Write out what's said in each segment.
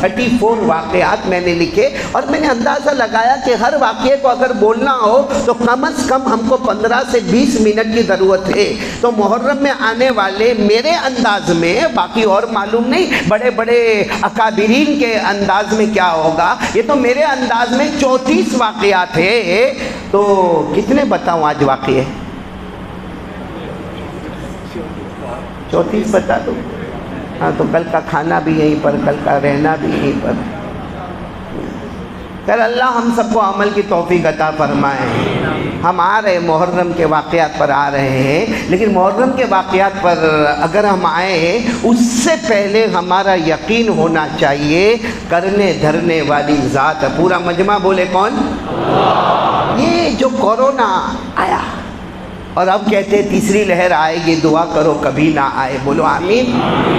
34 واقعات میں نے لکھے، اور میں نے اندازہ لگایا کہ ہر واقعے کو اگر بولنا ہو تو کم از کم ہم کو 15 سے 20 منٹ کی ضرورت ہے۔ تو محرم میں آنے والے میرے انداز میں، باقی اور معلوم نہیں بڑے بڑے اکابرین کے انداز میں کیا ہوگا، یہ تو میرے انداز میں 34 واقعات ہے۔ تو کتنے بتاؤں آج واقعے؟ 34 بتا دو۔ ہاں تو کل کا کھانا بھی یہیں پر، کل کا رہنا بھی یہیں پر۔ پھر اللہ ہم سب کو عمل کی توفیق عطا فرمائے۔ ہم آ رہے محرم کے واقعات پر آ رہے ہیں، لیکن محرم کے واقعات پر اگر ہم آئے اس سے پہلے ہمارا یقین ہونا چاہیے کرنے دھرنے والی ذات۔ پورا مجمع بولے کون؟ یہ جو کورونا آیا اور اب کہتے تیسری لہر آئے گی، دعا کرو کبھی نہ آئے، بولو آمین۔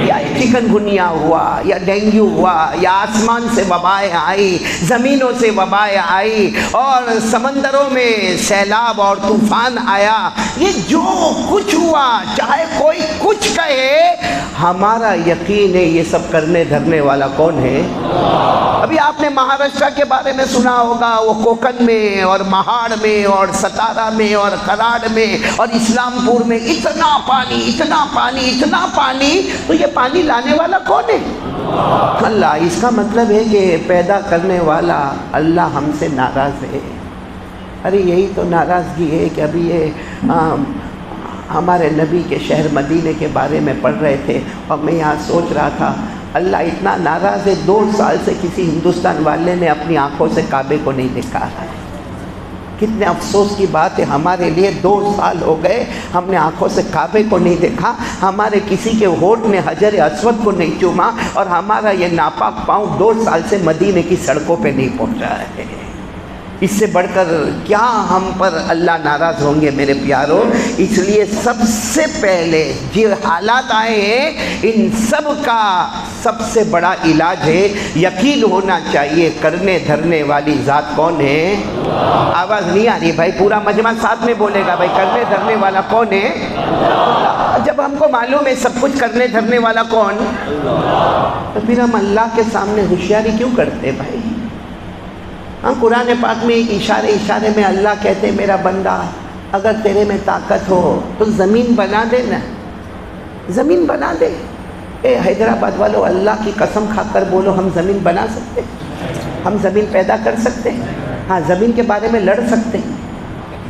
یا چکن گنیا ہوا، یا ڈینگو ہوا، یا آسمان سے وبائیں آئی، زمینوں سے وبائیں آئی، اور سمندروں میں سیلاب اور طوفان آیا، یہ جو کچھ ہوا چاہے کوئی کچھ کہے، ہمارا یقین ہے یہ سب کرنے دھرنے والا کون ہے؟ ابھی آپ نے مہاراشٹر کے بارے میں سنا ہوگا، وہ کوکن میں اور مہاڑ میں اور ستارا میں اور کراڑ میں اور اسلام پور میں اتنا پانی اتنا پانی اتنا پانی، تو یہ پانی لانے والا کون ہے؟ اللہ۔ اس کا مطلب ہے کہ پیدا کرنے والا اللہ ہم سے ناراض ہے۔ ارے یہی تو ناراضگی ہے کہ ابھی یہ ہمارے نبی کے شہر مدینے کے بارے میں پڑھ رہے تھے، اور میں یہاں سوچ رہا تھا اللہ اتنا ناراض ہے، 2 سال سے کسی ہندوستان والے نے اپنی آنکھوں سے کعبے کو نہیں دیکھا ہے۔ کتنے افسوس کی بات ہے ہمارے لیے، 2 سال ہو گئے ہم نے آنکھوں سے کعبے کو نہیں دیکھا، ہمارے کسی کے ہونٹ نے حجر اسود کو نہیں چوما، اور ہمارا یہ ناپاک پاؤں 2 سال سے مدینے کی سڑکوں پہ نہیں پہنچا ہے۔ اس سے بڑھ کر کیا ہم پر اللہ ناراض ہوں گے میرے پیاروں؟ اس لیے سب سے پہلے جو حالات آئے ہیں ان سب کا سب سے بڑا علاج ہے یقین ہونا چاہیے کرنے دھرنے والی ذات کون ہے؟ آواز نہیں آ رہی بھائی، پورا مجمع ساتھ میں بولے گا بھائی، کرنے دھرنے والا کون ہے؟ جب ہم کو معلوم ہے سب کچھ کرنے دھرنے والا کون، تو پھر ہم اللہ کے سامنے ہوشیاری کیوں کرتے بھائی؟ ہاں قرآن پاک میں ایک اشارے میں اللہ کہتے میرا بندہ اگر تیرے میں طاقت ہو تو زمین بنا دے نا، زمین بنا دے۔ اے حیدرآباد والو، اللہ کی قسم کھا کر بولو ہم زمین بنا سکتے، ہم زمین پیدا کر سکتے، ہاں زمین کے بارے میں لڑ سکتے،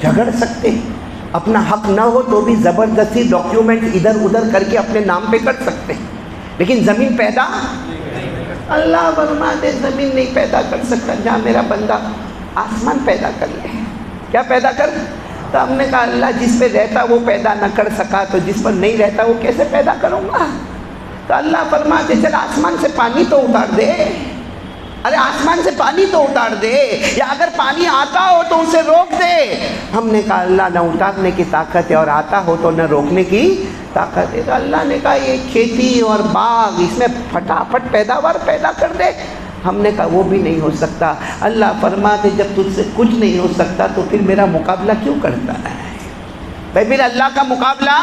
جھگڑ سکتے، اپنا حق نہ ہو تو بھی زبردستی ڈاکیومنٹ ادھر ادھر کر کے اپنے نام پہ کر سکتے، لیکن زمین پیدا اللہ فرماتے زمین نہیں پیدا کر سکتا، جہاں میرا بندہ آسمان پیدا کر لے۔ کیا پیدا کر؟ تو ہم نے کہا اللہ جس پہ رہتا وہ پیدا نہ کر سکا تو جس پر نہیں رہتا وہ کیسے پیدا کروں گا؟ تو اللہ فرماتے چل آسمان سے پانی تو اتار دے، ارے آسمان سے پانی تو اتار دے، یا اگر پانی آتا ہو تو اسے روک دے۔ ہم نے کہا اللہ نہ اتارنے کی طاقت ہے اور آتا ہو تو نہ روکنے کی طاقت ہے۔ تو اللہ نے کہا یہ کھیتی اور باغ اس میں پھٹافٹ پیداوار پیدا کر دے۔ ہم نے کہا وہ بھی نہیں ہو سکتا۔ اللہ فرماتے جب تجھ سے کچھ نہیں ہو سکتا تو پھر میرا مقابلہ کیوں کرتا ہے بھائی؟ پھر اللہ کا مقابلہ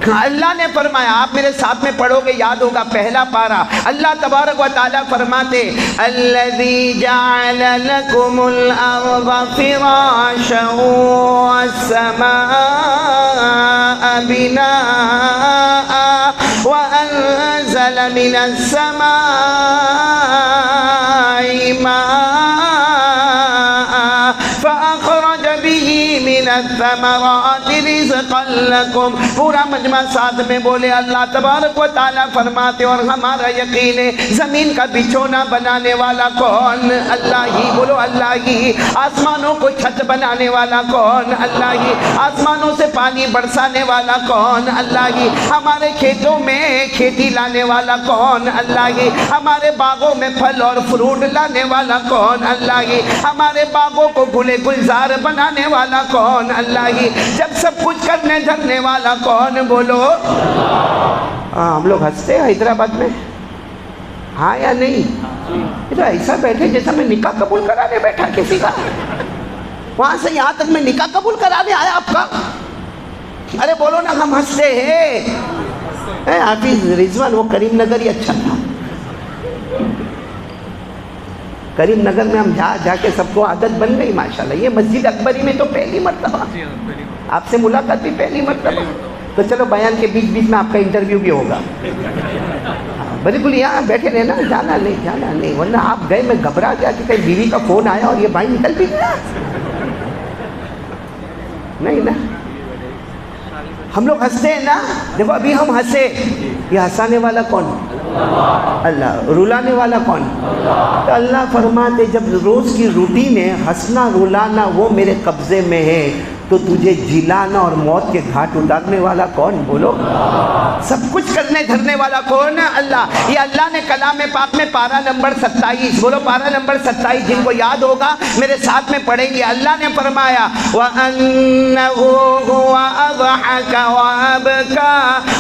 اللہ نے فرمایا، آپ میرے ساتھ میں پڑھو گے یاد ہوگا، پہلا پارہ اللہ تبارک و تعالیٰ فرماتے الذی جعل لکم الارض فراشا والسماء بناء وانزل من السماء ماء فاخرج به من الثمرات رزقا لکم۔ پورا مجمع ساتھ میں بولے اللہ تبارک و تعالیٰ فرماتے اور ہمارا یقین ہے زمین کا بچھونا بنانے والا کون؟ اللہ ہی، بولو اللہ ہی۔ آسمانوں کو چھت بنانے والا کون؟ اللہ ہی۔ آسمانوں سے پانی برسانے والا کون؟ اللہ ہی۔ ہمارے کھیتوں میں کھیتی لانے والا کون؟ اللہ ہی۔ ہمارے باغوں میں پھل اور فروٹ لانے والا کون؟ اللہ ہی۔ ہمارے باغوں کو گلے گلزار بنانے والا کون؟ اللہ ہی۔ جب سب کچھ کرنے دھرنے والا کون؟ بولو ہاں۔ ہم لوگ ہنستے ہیں حیدرآباد میں، ہاں یا نہیں؟ یہ تو ایسا بیٹھے جیسا میں نکاح قبول کرانے بیٹھا کسی کا، وہاں سے یہاں تک میں نکاح قبول کرانے آیا آپ کا۔ ارے بولو نا ہم ہنستے ہیں۔ حافظ رضوان وہ کریم نگر ہی اچھا تھا، کریم نگر میں ہم جا کے سب کو عادت بن گئی ماشاءاللہ. یہ مسجد اکبری میں تو پہلی مرتبہ آپ سے ملاقات بھی پہلی مرتبہ. تو چلو بیان کے بیچ میں آپ کا انٹرویو بھی ہوگا. بالکل یہاں بیٹھے رہنا, جانا نہیں, ورنہ آپ گئے میں گھبرا گیا کہ کہیں بیوی کا فون آیا اور یہ بھائی نکل بھی گیا. نہیں نا, ہم لوگ ہنستے ہیں نا. دیکھو ابھی ہم ہنسے, یہ ہنسانے والا کون؟ اللہ. رلانے والا کون؟ تو اللہ فرماتے جب روز کی روٹین ہے ہنسنا رلانا وہ میرے قبضے میں ہے, تو تجھے جلانا اور موت کے گھاٹ اتارنے والا کون؟ بولو. سب کچھ کرنے دھرنے والا کون؟ اللہ. یہ اللہ نے کلام پاک میں پارہ نمبر 27, بولو پارہ نمبر 27, جن کو یاد ہوگا میرے ساتھ میں پڑھیں گے. اللہ نے فرمایا وَأَنَّهُ هُوَ أَضْحَكَ وَأَبْكَى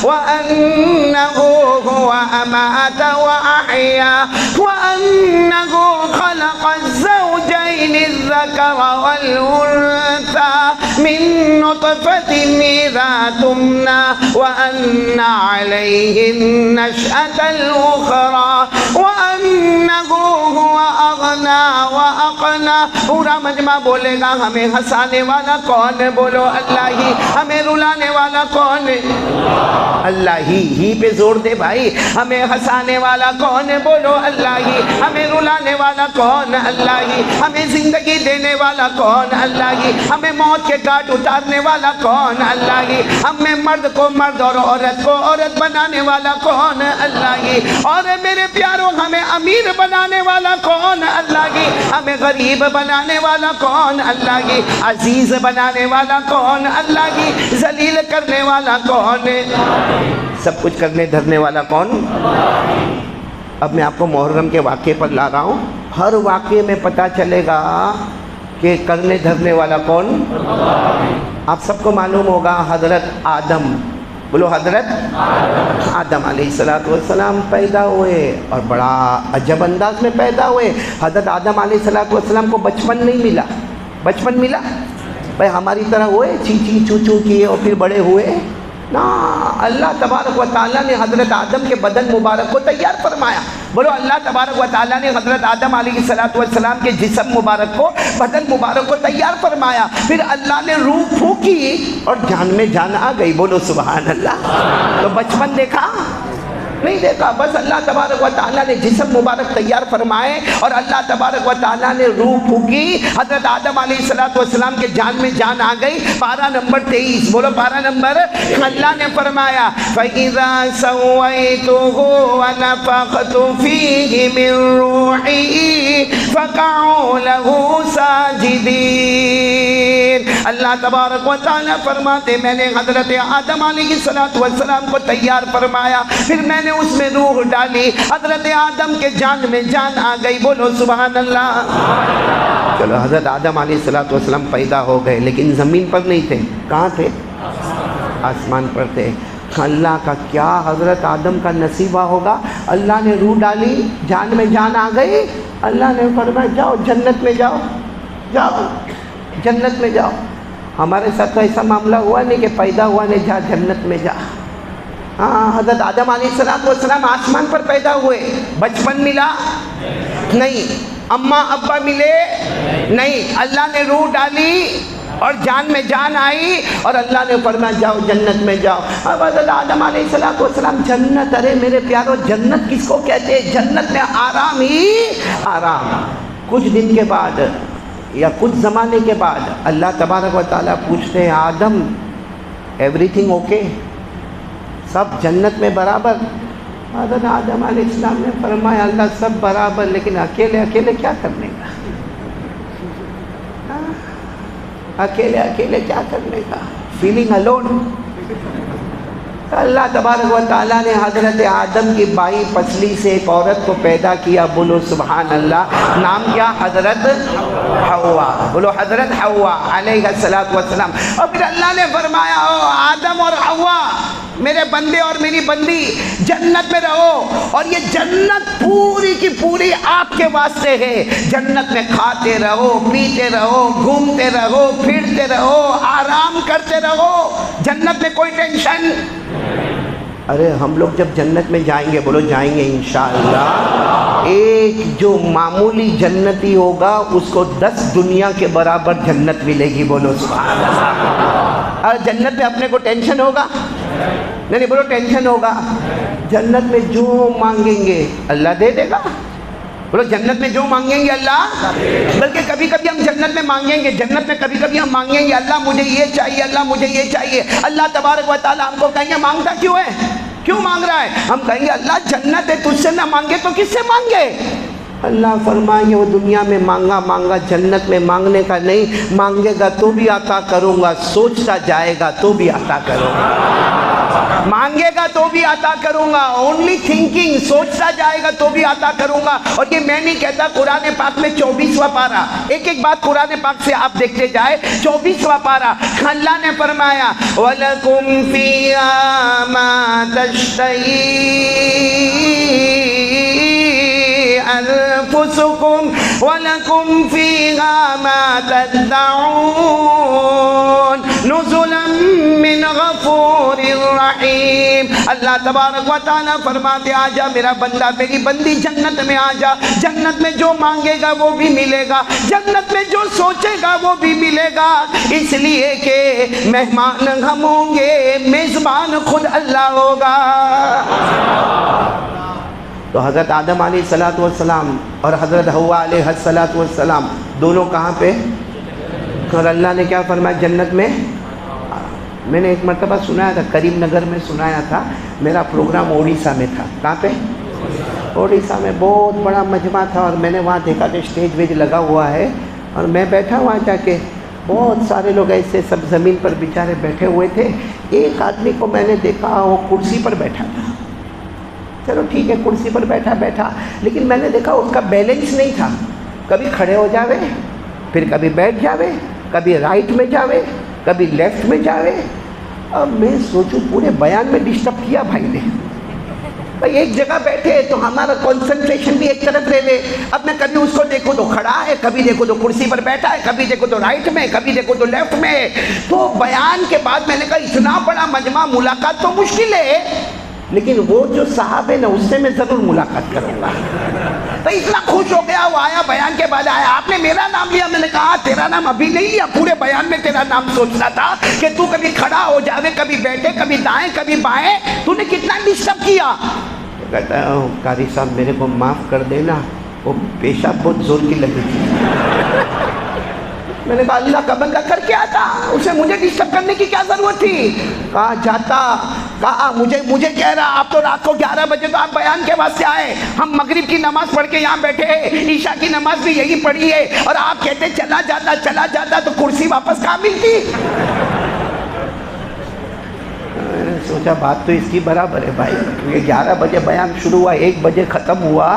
وَأَنَّهُ هُوَ أَمَاتَ وَأَحْيَا وَأَنَّهُ خَلَقَ الزَّوْجَيْنِ الذَّكَرَ وَالْأُنثَى من نطفة إذا تمنى وأن عليه النشأة الأخرى وأنه هو أغنى وأقنى. پورا مجمع بولے گا ہمیں ہنسانے والا کون؟ بولو اللہ ہی. ہمیں رلانے والا کون؟ اللہ ہی پہ زور دے بھائی. ہمیں ہنسانے والا کون؟ بولو اللہ ہی. ہمیں رلانے والا کون؟ اللہ ہی. ہمیں زندگی دینے والا کون؟ اللہ ہی. ہمیں موت کے گھاٹ اتارنے والا کون؟ اللہ ہی. ہم میں مرد کو مرد اور عورت کو عورت بنانے والا کون؟ اللہ ہی. اور میرے پیاروں ہمیں امیر بنانے والا کون؟ اللہ ہی. ہمیں غریب بنانے والا کون؟ اللہ ہی. عزیز بنانے والا کون؟ اللہ ہی. ذلیل کرنے والا کون؟ سب کچھ کرنے دھرنے والا کون؟ اب میں آپ کو محرم کے واقعے پر لا رہا ہوں. ہر واقعے میں پتہ چلے گا کہ کرنے دھرنے والا کون؟ آپ سب کو معلوم ہوگا حضرت آدم, بولو حضرت آدم علیہ السلام پیدا ہوئے اور بڑا عجب انداز میں پیدا ہوئے. حضرت آدم علیہ السلام کو بچپن نہیں ملا. بچپن ملا بھائی ہماری طرح ہوئے چی چو کیے اور پھر بڑے ہوئے نا. اللہ تبارک و تعالیٰ نے حضرت آدم کے بدن مبارک کو تیار فرمایا. بولو اللہ تبارک و تعالیٰ نے حضرت آدم علیہ السلام کے جسم مبارک کو بدن مبارک کو تیار فرمایا. پھر اللہ نے روح پھونکی اور جان میں جان آ گئی. بولو سبحان اللہ. تو بچپن دیکھا نہیں دیکھا, بس اللہ تبارک و تعالیٰ نے جسم مبارک تیار فرمائے اور اللہ تبارک و تعالیٰ نے روح پھونکی. حضرت آدم علیہ السلام کے جان میں جان آ گئی. پارہ نمبر 23, بولو پارہ نمبر. اللہ نے فرمایا فَإِذَا سَوَّيْتُهُ وَنَفَخْتُ فِيهِ مِن رُّوحِي فَقَعُوا لَهُ سَاجِدِينَ. اللہ تبارک و تعالیٰ فرماتے میں نے حضرت آدم علیہ السلام کو تیار فرمایا, پھر میں نے اس میں روح ڈالی. حضرت آدم کے جان میں جان آ گئی. بولو سبحان اللہ. چلو حضرت آدم علیہ السلام پیدا ہو گئے لیکن زمین پر نہیں تھے. کہاں تھے؟ آسمان پر تھے. اللہ کا کیا حضرت آدم کا نصیبہ ہوگا. اللہ نے روح ڈالی, جان میں جان آ گئی. اللہ نے فرمایا جاؤ جنت میں جاؤ, جاؤ جنت میں جاؤ. ہمارے ساتھ تو ایسا معاملہ ہوا نہیں کہ پیدا ہوا نہیں جا جنت میں جا. ہاں حضرت آدم علیہ السلام آسمان پر پیدا ہوئے. بچپن ملا نہیں, اماں ابا ملے نہیں. اللہ نے روح ڈالی اور جان میں جان آئی اور اللہ نے فرمایا جاؤ جنت میں جاؤ. اب حضرت آدم علیہ السلام جنت, ارے میرے پیارو جنت کس کو کہتے ہیں؟ جنت میں آرام ہی آرام. کچھ دن کے بعد یا کچھ زمانے کے بعد اللہ تبارک و تعالیٰ پوچھتے ہیں آدم ایوری تھنگ اوکے, سب جنت میں برابر؟ حضرت آدم علیہ السلام نے فرمایا اللہ سب برابر لیکن اکیلے کیا کرنے کا, اکیلے کیا کرنے کا, فیلنگ الون. اللہ تبارک و تعالیٰ نے حضرت آدم کی بائی پسلی سے ایک عورت کو پیدا کیا. بولو سبحان اللہ. نام کیا؟ حضرت حوا. بولو حضرت حوا علیہ السلام. اور پھر اللہ نے فرمایا او آدم اور حوا میرے بندے اور میری بندی جنت میں رہو, اور یہ جنت پوری کی پوری آپ کے واسطے ہے. جنت میں کھاتے رہو, پیتے رہو, گھومتے رہو, پھرتے رہو, آرام کرتے رہو. جنت میں کوئی ٹینشن ارے ہم لوگ جب جنت میں جائیں گے، بولو جائیں گے انشاءاللہ، ایک جو معمولی جنتی ہوگا اس کو 10 دنیا کے برابر جنت ملے گی، بولو سبحان اللہ۔ اور جنت میں اپنے کو ٹینشن ہوگا؟ نہیں بولو ٹینشن ہوگا؟ جنت میں جو مانگیں گے اللہ دے دے گا، بولو جنت میں جو مانگیں گے اللہ، بلکہ کبھی کبھی ہم جنت میں مانگیں گے، جنت میں کبھی کبھی ہم مانگیں گے اللہ مجھے یہ چاہیے، اللہ مجھے یہ چاہیے، اللہ تبارک و تعالیٰ ہم کو کہیں گے مانگتا کیوں ہے، کیوں مانگ رہا ہے؟ ہم کہیں گے اللہ جنت ہے، تجھ سے نہ مانگے تو کس سے مانگے؟ اللہ فرمائیں گے وہ دنیا میں مانگا، جنت میں مانگنے کا نہیں، مانگے گا تو بھی عطا کروں گا، سوچتا جائے گا تو بھی عطا کروں گا، مانگے گا تو بھی عطا کروں گا، اونلی تھنکنگ، سوچتا جائے گا تو بھی عطا کروں گا۔ اور یہ میں نہیں کہتا، قرآن پاک میں 24واں پارہ، ایک بات قرآن پاک سے آپ دیکھتے جائے، 24واں پارہ اللہ نے فرمایا وَلَكُمْ فِيهَا مَا تَشْتَهِي أنفسكم ولكم فيها ما تدعون نزلا من غفور رحیم۔ اللہ تبارک و تعالیٰ فرماتے آجا میرا بندہ میری بندی جنت میں آجا، جنت میں جو مانگے گا وہ بھی ملے گا، جنت میں جو سوچے گا وہ بھی ملے گا، اس لیے کہ مہمان ہم ہوں گے، میزبان خود اللہ ہوگا۔ تو حضرت آدم علیہ السلام اور حضرت حوا علیہ السلام دونوں کہاں پہ؟ اور اللہ نے کیا فرمایا جنت میں؟ میں نے ایک مرتبہ سنایا تھا، کریم نگر میں سنایا تھا، میرا پروگرام اوڑیسہ میں تھا۔ کہاں پہ؟ اوڑیسہ میں بہت بڑا مجمع تھا، اور میں نے وہاں دیکھا کہ اسٹیج ویج لگا ہوا ہے، اور میں بیٹھا وہاں جا کے، بہت سارے لوگ ایسے سب زمین پر بیچارے بیٹھے ہوئے تھے، ایک آدمی کو میں نے دیکھا وہ کرسی پر بیٹھا تھا، چلو ٹھیک ہے کرسی پر بیٹھا، لیکن میں نے دیکھا اس کا بیلنس نہیں تھا، کبھی کھڑے ہو جاوے، پھر کبھی بیٹھ جاوے، کبھی رائٹ میں جاوے، کبھی لیفٹ میں جاوے۔ اب میں سوچوں پورے بیان میں ڈسٹرب کیا بھائی نے، بھائی ایک جگہ بیٹھے تو ہمارا کنسنٹریشن بھی ایک طرف رہے۔ اب میں کبھی اس کو دیکھوں تو کھڑا ہے، کبھی دیکھو تو کرسی پر بیٹھا ہے، کبھی دیکھو تو رائٹ میں، کبھی دیکھو تو لیفٹ میں۔ تو بیان کے بعد میں نے کہا اتنا بڑا مجمع، ملاقات تو مشکل ہے، لیکن وہ جو صاحب ہے نا اس سے میں ضرور ملاقات کروں گا۔ تو اتنا خوش ہو گیا، وہ آیا بیان کے بعد آیا، آپ نے میرا نام لیا؟ میں نے کہا تیرا نام ابھی نہیں لیا، پورے بیان میں تیرا نام سوچنا تھا کہ تو کبھی کھڑا ہو جاوے، کبھی بیٹھے، کبھی دائیں کبھی بائیں، تو نے کتنا ڈسٹرب کیا۔ کہتا ہے قاری صاحب میرے کو معاف کر دینا، وہ پیشاب بہت زور کی لگی تھی۔ میں نے کہا اللہ کا بندہ کر کے آتا، اسے مجھے ڈسٹرب کرنے کی کیا ضرورت تھی؟ کہا جاتا، کہا مجھے کہہ رہا آپ تو رات کو 11 بجے تو آپ بیان کے واسطے آئے، ہم مغرب کی نماز پڑھ کے یہاں بیٹھے ہیں، عشاء کی نماز بھی یہی پڑھی ہے، اور آپ کہتے چلا جاتا تو کرسی واپس کہاں ملتی؟ میں نے سوچا بات تو اس کی برابر ہے بھائی، یہ 11 بجے بیان شروع ہوا، 1 بجے ختم ہوا،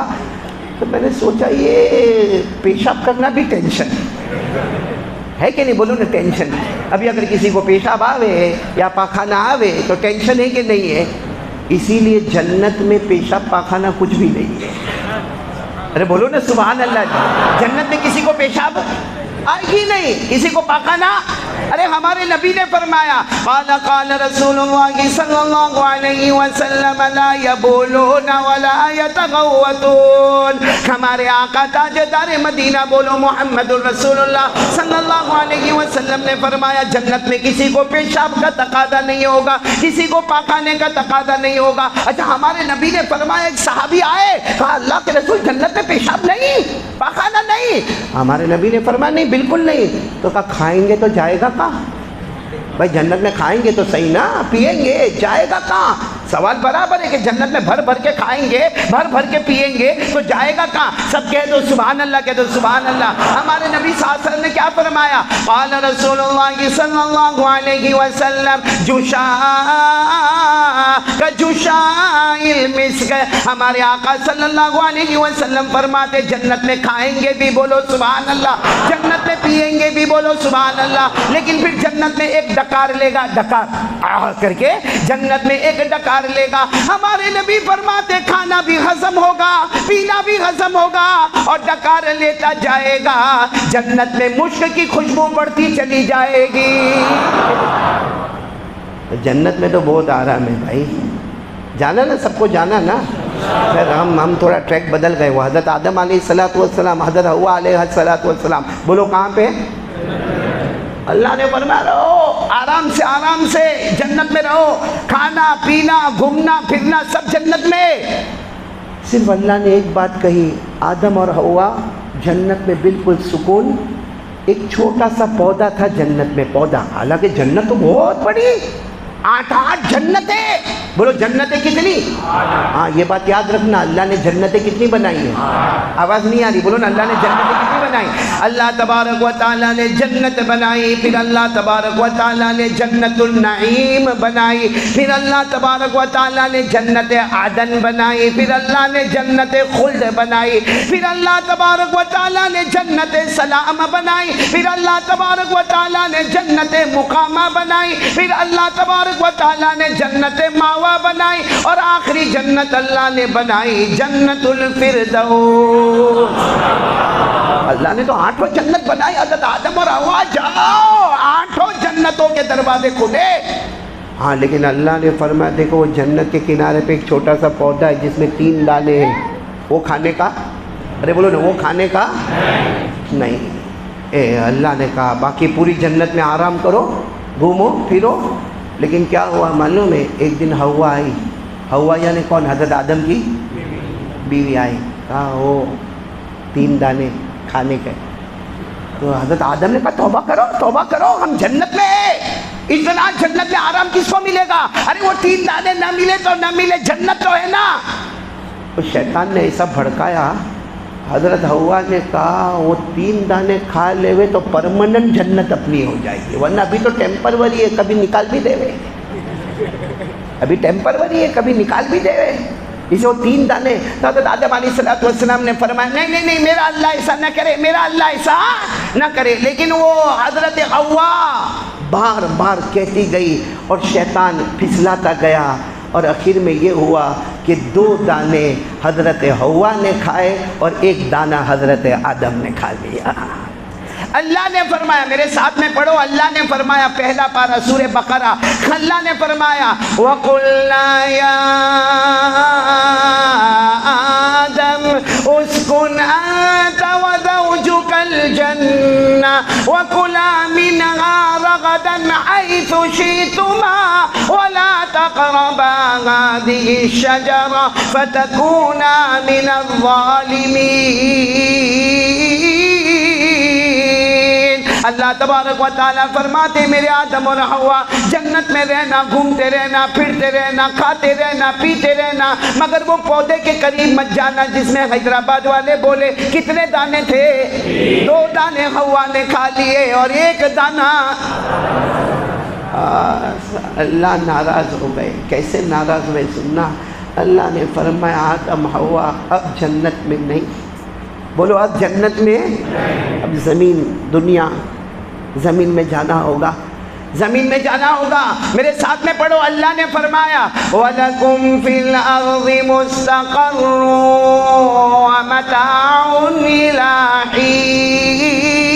تو میں نے سوچا یہ پیشاب کرنا بھی ٹینشن ہے کہ نہیں؟ بولو نا ٹینشن۔ ابھی اگر کسی کو پیشاب آوے یا پاخانہ آوے تو ٹینشن ہے کہ نہیں ہے؟ اسی لیے جنت میں پیشاب پاخانہ کچھ بھی نہیں ہے۔ ارے بولو نا سبحان اللہ، جنت میں کسی کو پیشاب آئے گی نہیں، کسی کو پاخانہ۔ ارے ہمارے نبی نے فرمایا قال رسول اللہ صلی اللہ علیہ وسلم لا یبولون ولا یتغوطون۔ ہمارے آقا تاجدار مدینہ بولو محمد الرسول اللہ صلی اللہ علیہ وسلم نے فرمایا جنت میں کسی کو پیشاب کا تقاضا نہیں ہوگا، کسی کو پاخانے کا تقاضا نہیں ہوگا۔ اچھا ہمارے نبی نے فرمایا، ایک صحابی آئے، کہا اللہ کے رسول جنت میں پیشاب نہیں، پاخانہ نہیں؟ ہمارے نبی نے فرمایا نہیں بالکل نہیں۔ تو کہا کھائیں گے تو جائے گا کہاں؟ بھائی جنت میں کھائیں گے تو صحیح نا، پئیں گے جائے گا کہاں؟ سوال برابر ہے کہ جنت میں بھر بھر کے کھائیں گے، بھر بھر کے پئیں گے تو جائے گا کہاں؟ سب کہہ دو سبحان اللہ، کہہ دو سبحان اللہ۔ ہمارے نبی صلی اللہ علیہ وسلم نے کیا فرمایا؟ قال رسول اللہ صلی اللہ علیہ وسلم جشاء المسک۔ ہمارے آقا صلی اللہ علیہ وسلم فرماتے جنت میں کھائیں گے بھی بولو سبحان اللہ، جنت میں پئیں گے بھی بولو سبحان اللہ، لیکن پھر جنت میں ایک ڈکار لے گا، ڈکار کر کے جنت میں ایک ڈکار لے گا۔ ہمارے نبی فرماتے کھانا بھی ہضم ہوگا، پینا بھی ہضم ہوگا، اور ڈکار لیتا جائے گا، جنت میں مشک کی خوشبو بڑھتی چلی جائے گی۔ جنت میں تو بہت آرام ہے بھائی، جانا نا، سب کو جانا نا. پھر ہم تھوڑا ٹریک بدل گئے. وہ حضرت آدم علیہ السلام، حضرت حوا علیہ السلام، بولو کہاں پہ؟ اللہ نے فرمایا رہو آرام سے جنت میں رہو، کھانا پینا گھومنا پھرنا سب جنت میں. صرف اللہ نے ایک بات کہی، آدم اور حوا جنت میں بالکل سکون. ایک چھوٹا سا پودا تھا جنت میں، پودا، حالانکہ جنت تو بہت بڑی، 8 جنتیں. بولو جنتیں کتنی؟ ہاں یہ بات یاد رکھنا، اللہ نے جنتیں کتنی بنائی ہیں؟ آواز نہیں آ رہی، بولو نا، اللہ نے جنتیں کتنی بنائی؟ اللہ تبارک و تعالیٰ نے جنت بنائی، پھر اللہ تبارک و تعالیٰ نے جنت النعیم بنائی، پھر اللہ تبارک و تعالیٰ نے جنت عدن بنائی، پھر اللہ نے جنت خلد بنائی، پھر اللہ تبارک و تعالیٰ نے جنت سلام بنائی، پھر اللہ تبارک و تعالیٰ نے جنت مقامہ بنائی، پھر اللہ تبارک و تعالیٰ نے جنت ماوا بنائی، اور آخری جنت اللہ نے بنائی جنت الفردوس. اللہ نے تو 8 جنت بنائی. حضرت آدم اور حوا جاؤ، 8 جنتوں کے دروازے کھلے. ہاں لیکن اللہ نے فرمایا دیکھو وہ جنت کے کنارے پہ ایک چھوٹا سا پودا ہے جس میں 3 دانے ہیں، وہ کھانے کا؟ ارے بولو نا، وہ کھانے کا نہیں. اللہ نے کہا باقی پوری جنت میں آرام کرو، گھومو پھرو. لیکن کیا ہوا معلوم ہے؟ ایک دن حوا آئی. حوا یعنی کون؟ حضرت آدم کی بیوی آئی. کہا وہ 3 دانے کھانے کے. تو حضرت آدم نے کہا توبہ کرو، ہم جنت میں ہیں، اس دن آج جنت میں آرام کس کو ملے گا؟ ارے وہ 3 دانے نہ ملے تو نہ ملے، جنت تو ہے نا. تو شیطان نے ایسا بھڑکایا. حضرت حوا نے کہا وہ 3 دانے کھا لے ہوئے تو پرماننٹ جنت اپنی ہو جائے گی، ورنہ ابھی تو ٹیمپروری ہے، کبھی نکال بھی دے وے. ابھی ٹیمپروری ہے، کبھی نکال بھی دے وے. اسے وہ 3 دانے. تو حضرت آدم علیہ السلام نے فرمایا نہیں میرا اللہ ایسا نہ کرے، میرا اللہ ایسا نہ کرے. لیکن وہ حضرت حوا بار بار کہتی گئی اور شیطان پھسلاتا گیا، اور آخر میں یہ ہوا کہ 2 دانے حضرت حوا نے کھائے اور 1 دانہ حضرت آدم نے کھا لیا. اللہ نے فرمایا، میرے ساتھ میں پڑھو، اللہ نے فرمایا، پہلا پارہ سورہ بقرہ، اللہ نے فرمایا وَقُلْنَا يَا آدَمْ اسْكُنْ أَنْتَ وَزَوْجُكَ الْجَنَّةَ وَكُلَا مِنْهَا رَغَدًا حَيْثُ شِئْتُمَا وَلَا تَقْرَبَا هَٰذِهِ الشَّجَرَةَ فَتَكُونَا مِنَ الظَّالِمِينَ. اللہ تبارک و تعالیٰ فرماتے میرے آدم اور حوا جنت میں رہنا، گھومتے رہنا، پھرتے رہنا، کھاتے رہنا، پیتے رہنا، مگر وہ پودے کے قریب مت جانا جس میں حیدرآباد والے بولے کتنے دانے تھے؟ 2 دانے حوا نے کھا لیے اور 1 دانہ. اللہ ناراض ہو گئے. کیسے ناراض ہوئے سننا. اللہ نے فرمایا آدم حوا اب جنت میں نہیں. بولو اب جنت میں، اب دنیا زمین میں جانا ہوگا، زمین میں جانا ہوگا. میرے ساتھ میں پڑھو، اللہ نے فرمایا وَلَكُمْ فِي الْأَرْضِ مُسْتَقَرٌّ وَمَتَاعٌ إِلَىٰ حِينٍ.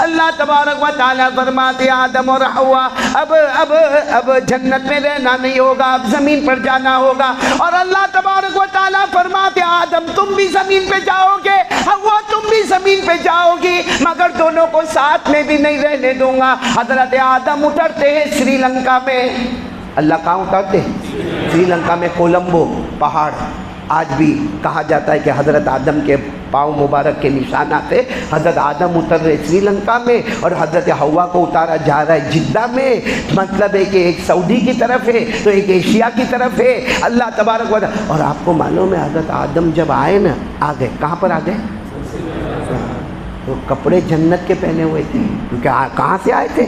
اللہ تبارک و تعالیٰ فرماتے آدم اور حوا اب جنت میں رہنا نہیں ہوگا، اب زمین پر جانا ہوگا. اور اللہ تبارک و تعالیٰ فرماتے آدم تم بھی زمین پہ جاؤ گے، حوا تم بھی زمین پہ جاؤ گی، مگر دونوں کو ساتھ میں بھی نہیں رہنے دوں گا. حضرت آدم اترتے ہیں سری لنکا میں. اللہ کہاں اترتے ہیں؟ سری لنکا میں کولمبو پہاڑ. آج بھی کہا جاتا ہے کہ حضرت آدم کے پاؤں مبارک کے نشانات ہیں. حضرت آدم اتر رہے سری لنکا میں اور حضرت حوا کو اتارا جا رہا ہے جدہ میں. مطلب ہے کہ ایک سعودی کی طرف ہے تو ایک ایشیا کی طرف ہے. اللہ تبارک و تعالیٰ. اور آپ کو معلوم ہے حضرت آدم جب آئے نا، آ گئے کہاں پر آ گئے؟ تو کپڑے جنت کے پہنے ہوئے تھے، کیونکہ کہاں سے آئے تھے؟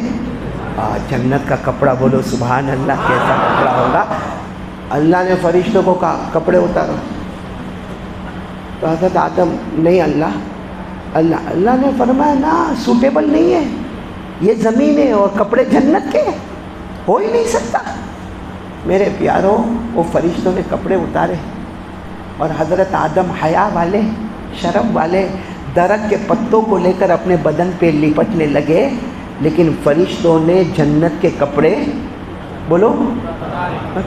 جنت کا کپڑا. بولو سبحان اللہ، کیسا کپڑا ہوگا. اللہ نے فرشتوں کو کہا کپڑے اتارو. تو حضرت آدم نہیں اللہ نے فرمایا نا سوٹیبل نہیں ہے، یہ زمین ہے اور کپڑے جنت کے، ہو ہی نہیں سکتا. میرے پیاروں، وہ فرشتوں نے کپڑے اتارے اور حضرت آدم حیا والے، شرم والے درخت کے پتوں کو لے کر اپنے بدن پہ لپٹنے لگے. لیکن فرشتوں نے جنت کے کپڑے، بولو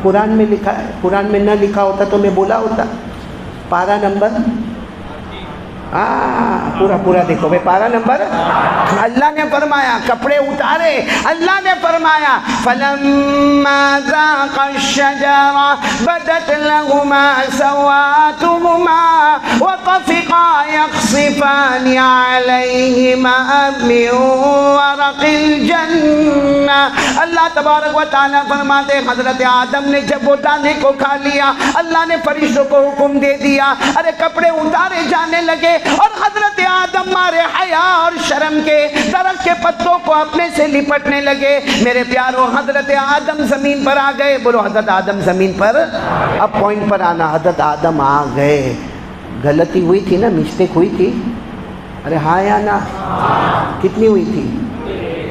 قرآن میں لکھا ہے، قرآن میں نہ لکھا ہوتا تو میں بولا ہوتا. پارا نمبر پورا دیکھو بھائی، پارا نمبر. اللہ نے فرمایا کپڑے اتارے، اللہ نے فرمایا فَلَمَّا ذَاقَ الشَّجَرَةَ بَدَتْ لَهُمَا سَوْآتُهُمَا وَطَفِقَا يَخْصِفَانِ عَلَيْهِمَا مِنْ وَرَقِ الْجَنَّةِ. اللہ تبارک و تعالیٰ فرماتے حضرت آدم نے جب وہ دانے کو کھا لیا، اللہ نے فرشتوں کو حکم دے دیا، ارے کپڑے اتارے جانے لگے، اور حضرت آدم مارے حیا اور شرم کے درخت کے پتوں کو اپنے سے لپٹنے لگے. میرے پیارو، حضرت آدم زمین پر آ گئے. بولو حضرت آدم زمین پر. اب پوائنٹ پر آنا، حضرت آدم آ گئے. غلطی ہوئی تھی نا، مسٹیک ہوئی تھی. ارے ہاں یا نا؟ کتنی ہوئی تھی؟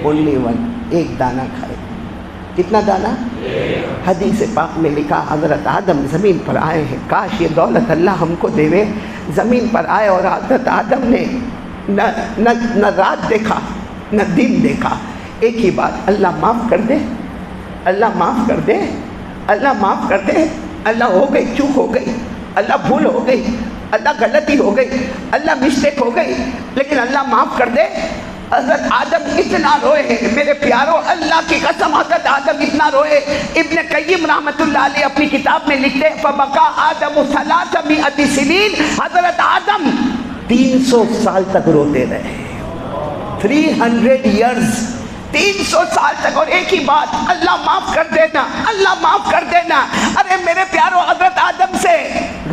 Only one. ایک دانہ کھائے. کتنا دانہ؟ حدیث پاک میں لکھا حضرت آدم زمین پر آئے ہیں. کاش یہ دولت اللہ ہم کو دے. زمین پر آئے اور حضرت آدم نے نہ رات دیکھا نہ دن دیکھا. ایک ہی بات، اللہ معاف کر دے، اللہ معاف کر دے، اللہ معاف کر دے. اللہ ہو گئی، چوک ہو گئی، اللہ بھول ہو گئی، اللہ غلطی ہو گئی، اللہ مسٹیک ہو گئی، لیکن اللہ معاف کر دے. حضرت آدم اتنا روئے ہیں میرے پیاروں، اللہ کی قسم حضرت آدم اتنا روئے. ابن قیم رحمت اللہ علیہ اپنی کتاب میں لکھتے ہیں فَبَكَى آدَمُ 300 سنین. حضرت آدم 300 سال تک روتے رہے. 300 ایئرز، 300 سال تک. اور ایک ہی بات، اللہ معاف کر دینا، اللہ معاف کر دینا. ارے میرے پیاروں، حضرت آدم سے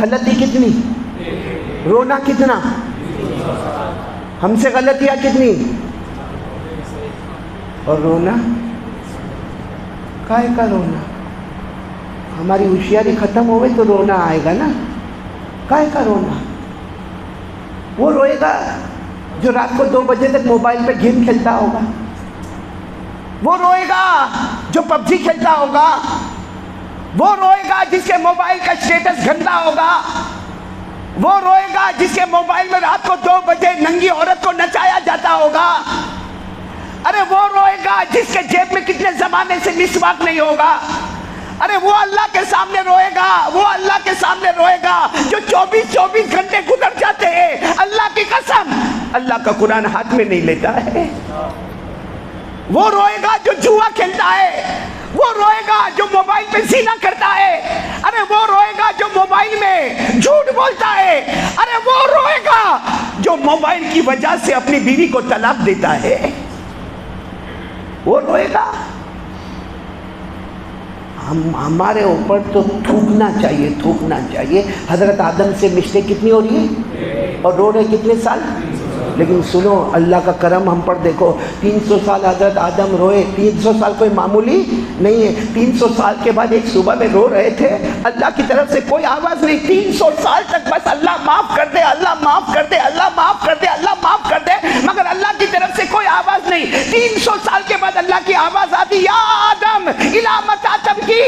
غلطی کتنی، رونا کتنا. ہم سے غلطیاں کتنی، اور رونا کائے کا رونا. ہماری ہوشیاری ختم ہوئے تو رونا آئے گا نا. کائے کا رونا. وہ روئے گا جو رات کو 2 بجے تک موبائل پہ گیم کھیلتا ہوگا. وہ روئے گا جو پب جی کھیلتا ہوگا. وہ روئے گا جس کے موبائل کا اسٹیٹس گندا ہوگا. وہ روئے گا جس کے موبائل میں رات کو 2 بجے ننگی عورت کو نچایا جاتا ہوگا. ارے وہ روئے گا جس کے جیب میں کتنے زمانے سے مسواک نہیں ہوگا. ارے وہ اللہ کے سامنے روئے گا، وہ اللہ کے سامنے روئے گا جو 24 گھنٹے گزر جاتے ہیں. اللہ کی قسم اللہ کا قرآن ہاتھ میں نہیں لیتا ہے. وہ روئے گا جو جوا کھیلتا ہے. وہ روئے گا جو موبائل پہ زنا کرتا ہے. ارے وہ روئے گا جو موبائل میں جھوٹ بولتا ہے. ارے وہ روئے گا جو موبائل کی وجہ سے اپنی بیوی کو طلاق دیتا ہے. وہ روئے گا. ہمارے اوپر تو تھوکنا چاہیے، تھوکنا چاہیے. حضرت آدم سے مسٹیک کتنی ہو رہی ہے اور رو رہے کتنے سال. لیکن سنو اللہ کا کرم ہم پر دیکھو. 300 سال حضرت آدم روئے. 300 سال کوئی معمولی نہیں ہے. 300 سال کے بعد ایک صبح میں رو رہے تھے، اللہ کی طرف سے کوئی آواز نہیں. 300 سال تک بس اللہ معاف کر دے، اللہ معاف کر دے، اللہ معاف کر دے، اللہ معاف کر دے، مگر اللہ کی طرف سے کوئی آواز نہیں. 300 سال کے بعد اللہ کی آواز آتی یا آدم الی متی تبکی.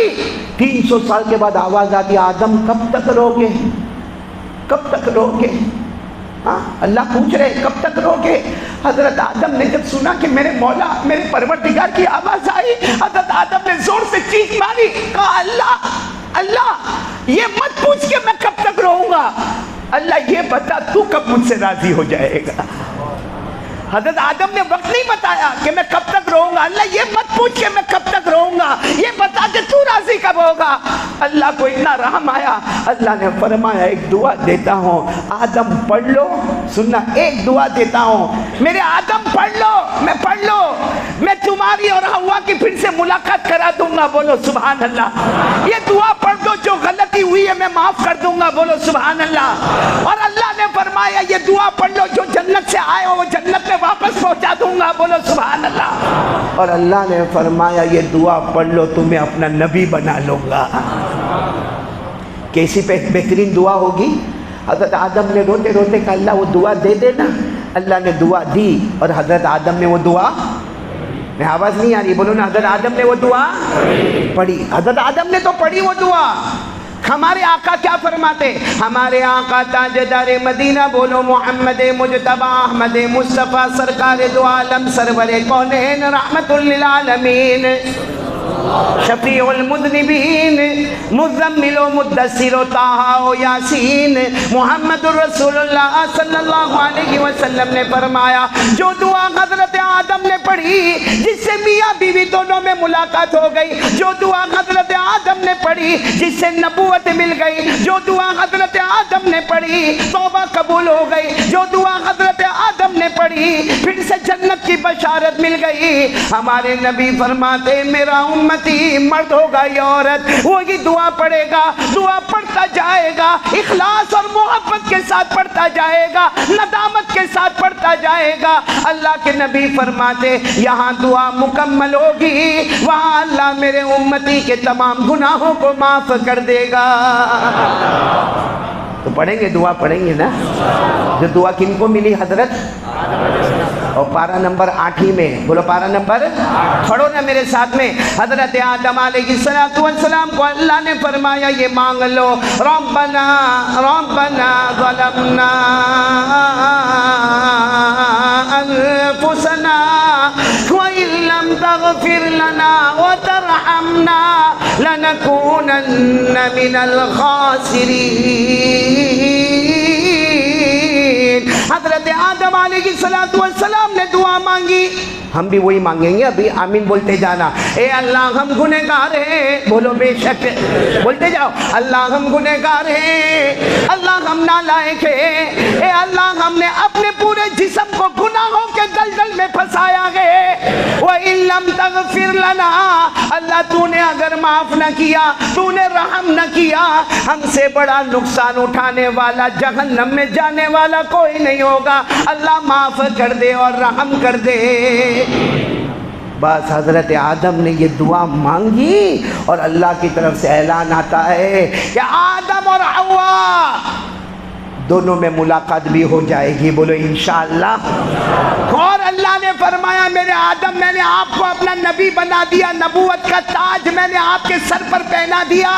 300 سال کے بعد آواز آتی آدم کب تک روگے، کب تک روگے. اللہ پوچھ رہے کب تک روگے. حضرت آدم نے جب سنا کہ میرے مولا میرے پروردگار کی آواز آئی، حضرت آدم نے زور سے چیخ ماری، کہا اللہ اللہ یہ مت پوچھ کہ میں کب تک رہوں گا، اللہ یہ بتا تو کب مجھ سے راضی ہو جائے گا. حضرت آدم نے وقت نہیں بتایا کہ میں کب تک رہوں گا. اللہ یہ مت پوچھ کہ میں کب تک رہوں گا، یہ بتا کہ تو راضی کب ہوگا. اللہ کو اتنا رحم آیا، اللہ نے فرمایا ایک دعا دیتا ہوں آدم پڑھ لو. سننا، ایک دعا دیتا ہوں میرے آدم پڑھ لو. میں پڑھ لو، میں تمہاری اور حوا کی پھر سے ملاقات کرا دوں گا. بولو سبحان اللہ. یہ دعا پڑھ دو، جو غلطی ہوئی ہے میں معاف کر دوں گا. بولو سبحان اللہ. اور اللہ نے فرمایا یہ دعا پڑھ لو، جو جنت سے آئے ہو وہ جنت میں واپس پہنچا دوں گا. بولو سبحان اللہ. اور اللہ نے فرمایا یہ دعا پڑھ لو تمہیں اپنا نبی بنا لوں گا. کیسی بہترین دعا ہوگی. حضرت آدم نے روتے روتے کہا اللہ وہ دعا دے دینا. اللہ نے دعا دی اور حضرت آدم نے وہ دعا، میں آواز نہیں آ رہی، بولو نا، حضرت آدم نے وہ دعا پڑھی. حضرت آدم نے تو پڑھی وہ دعا. ہمارے آقا کیا فرماتے؟ ہمارے آقا تاجدار مدینہ، بولو محمد مجتبی احمد مصطفیٰ سرکار دو عالم سرور کونین رحمت للعالمین. شفیع المذنبین مزمل و مدثر و طٰہٰ و یاسین محمد الرسول اللہ صلی اللہ علیہ وسلم نے فرمایا جو دعا حضرت آدم نے پڑھی جس سے میاں بیوی دونوں میں ملاقات ہو گئی، جو دعا حضرت آدم نے پڑھی جس سے نبوت مل گئی، جو دعا حضرت آدم نے پڑھی توبہ قبول ہو گئی، جو دعا حضرت آدم نے پڑھی پھر سے جنت کی بشارت مل گئی۔ ہمارے نبی فرماتے میرا امتی مرد ہوگا یا عورت وہی دعا پڑھے گا، دعا پڑھتا جائے گا، اخلاص اور محبت کے ساتھ پڑھتا جائے گا، ندامت کے ساتھ پڑھتا جائے گا۔ اللہ کے نبی فرماتے یہاں دعا مکمل ہوگی، وہاں اللہ میرے امتی کے تمام گناہوں کو معاف کر دے گا۔ تو پڑھیں گے، دعا پڑھیں گے نا؟ جو دعا کن کو ملی حضرت؟ اور پارہ نمبر 8 میں، بولو پارہ نمبر، پڑھو نا میرے ساتھ میں۔ حضرت آدم علیہ السلام کو اللہ نے فرمایا یہ مانگ لو، ربنا ربنا ظلمنا انفسنا وإن لم تغفر لنا وترحمنا لنكونن من الخاسرین۔ حضرت آدم علیہ السلام نے دعا مانگی، ہم بھی وہی مانگیں گے، ابھی آمین بولتے جانا۔ اے اللہ ہم گنہگار ہیں، بولو بے شک، بولتے جاؤ، اللہ ہم گنہگار ہیں، اللہ ہم نالائق ہیں، اے اللہ ہم نے اپنے پورے جسم کو گناہوں کے دلدل میں پھنسایا ہے۔ وَإِن لَّمْ تَغْفِرْ لَنَا، اللہ تو نے اگر معاف نہ کیا، تو نے رحم نہ کیا، ہم سے بڑا نقصان اٹھانے والا، جہنم میں جانے والا کوئی نہیں ہوگا، اللہ معاف کر دے اور رحم کر دے۔ بس حضرت آدم نے یہ دعا مانگی اور اللہ کی طرف سے اعلان آتا ہے کہ آدم اور حوا دونوں میں ملاقات بھی ہو جائے گی، بولو انشاءاللہ۔ اور اللہ نے فرمایا میرے آدم میں نے آپ کو اپنا نبی بنا دیا، نبوت کا تاج میں نے آپ کے سر پر پہنا دیا۔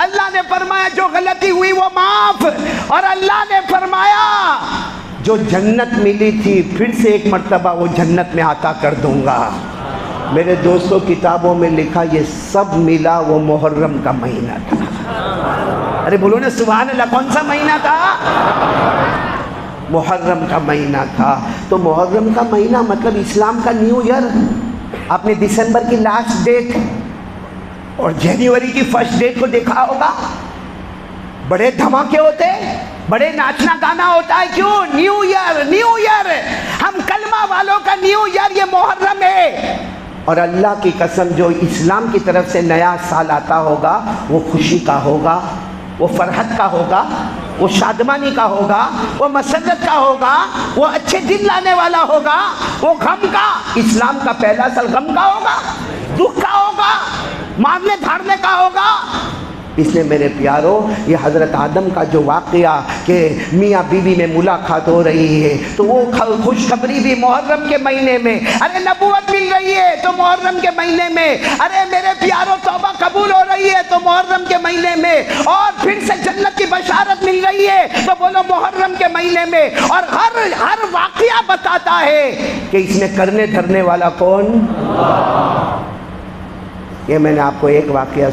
اللہ نے فرمایا جو غلطی ہوئی وہ معاف، اور اللہ نے فرمایا جو جنت ملی تھی پھر سے ایک مرتبہ وہ جنت میں عطا کر دوں گا۔ میرے دوستوں کتابوں میں لکھا یہ سب ملا وہ محرم کا مہینہ تھا۔ ارے بولو نا سبحان اللہ، کون سا مہینہ تھا؟ محرم کا مہینہ تھا۔ تو محرم کا مہینہ مطلب اسلام کا نیو ایئر۔ آپ نے دسمبر کی لاسٹ ڈیٹ اور جنوری کی فرسٹ ڈیٹ کو دیکھا ہوگا، بڑے دھماکے ہوتے، بڑے ناچنا گانا ہوتا ہے، کیوں؟ نیو ایئر، نیو ایئر، ہم کلمہ والوں کا نیو ایئر یہ محرم ہے۔ اور اللہ کی قسم جو اسلام کی طرف سے نیا سال آتا ہوگا وہ خوشی کا ہوگا، وہ فرحت کا ہوگا، وہ شادمانی کا ہوگا، وہ مسرت کا ہوگا، وہ اچھے دن لانے والا ہوگا، وہ غم کا، اسلام کا پہلا سال غم کا ہوگا، دکھ کا ہوگا، مارنے دھاڑنے کا ہوگا۔ اس لیے میرے پیارو یہ حضرت آدم کا جو واقعہ کہ میاں بیوی میں ملاقات ہو رہی ہے تو وہ خوشخبری بھی محرم کے مہینے میں، ارے نبوت مل رہی ہے تو محرم کے مہینے میں، ارے میرے پیارو توبہ قبول ہو رہی ہے تو محرم کے مہینے میں، اور پھر سے جنت کی بشارت مل رہی ہے تو بولو محرم کے مہینے میں۔ اور ہر واقعہ بتاتا ہے کہ اس میں کرنے دھرنے والا کون؟ یہ میں نے آپ کو ایک واقعہ